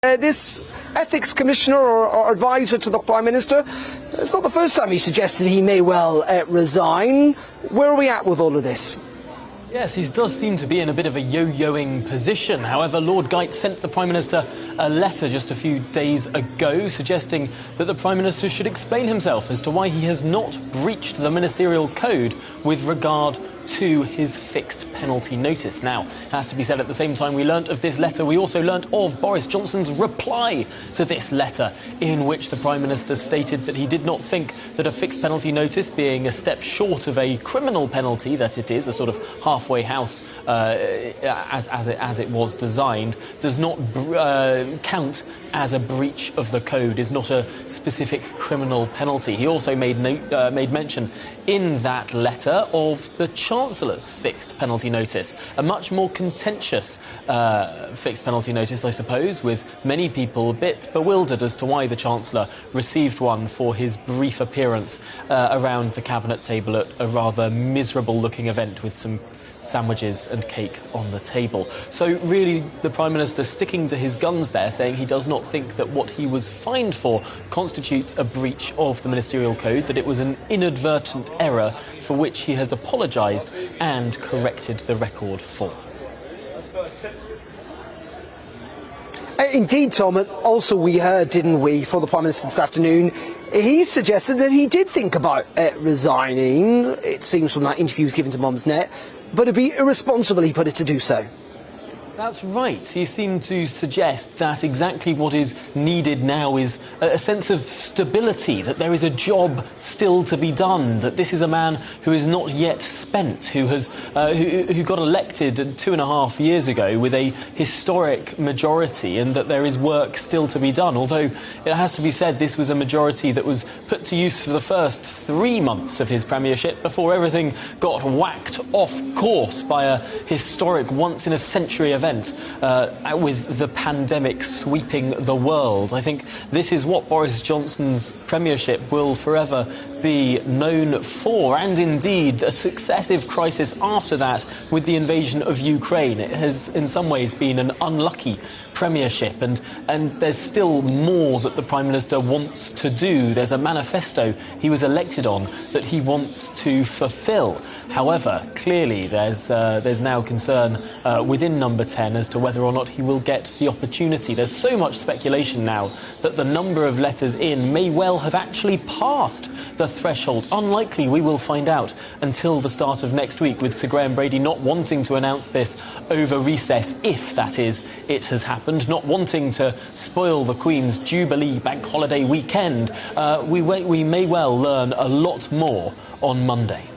This ethics commissioner or advisor to the Prime Minister, it's not the first time he suggested he may well resign. Where are we at with all of this? Yes, he does seem to be in a bit of a yo-yoing position. However, Lord Geit sent the Prime Minister a letter just a few days ago suggesting that the Prime Minister should explain himself as to why he has not breached the ministerial code with regard to his fixed penalty notice. Now, it has to be said, at the same time we learnt of this letter, we also learnt of Boris Johnson's reply to this letter, in which the Prime Minister stated that he did not think that a fixed penalty notice, being a step short of a criminal penalty, that it is a sort of halfway house as it was designed, does not count as a breach of the code, is not a specific criminal penalty. He also made mention in that letter of the Chancellor's fixed penalty notice, a much more contentious fixed penalty notice, I suppose, with many people a bit bewildered as to why the Chancellor received one for his brief appearance around the cabinet table at a rather miserable-looking event with some sandwiches and cake on the table. So really the Prime Minister sticking to his guns there, saying he does not think that what he was fined for constitutes a breach of the ministerial code, that it was an inadvertent error for which he has apologised and corrected the record for. Indeed, Tom, also we heard, didn't we, from the Prime Minister this afternoon, he suggested that he did think about resigning, it seems from that interview he was given to Mumsnet, but it'd be irresponsible, he put it, to do so. That's right. He seemed to suggest that exactly what is needed now is a sense of stability, that there is a job still to be done, that this is a man who is not yet spent, who got elected 2.5 years ago with a historic majority, and that there is work still to be done. Although it has to be said, this was a majority that was put to use for the first 3 months of his premiership before everything got whacked off course by a historic once-in-a-century event with the pandemic sweeping the world. I think this is what Boris Johnson's premiership will forever be known for, and indeed a successive crisis after that with the invasion of Ukraine. It has in some ways been an unlucky premiership, and there's still more that the Prime Minister wants to do. There's a manifesto he was elected on that he wants to fulfil. However, clearly there's now concern within Number 10 as to whether or not he will get the opportunity. There's so much speculation now that the number of letters in may well have actually passed the threshold. Unlikely we will find out until the start of next week, with Sir Graham Brady not wanting to announce this over recess, if that is it has happened, not wanting to spoil the Queen's Jubilee bank holiday weekend. We may well learn a lot more on Monday.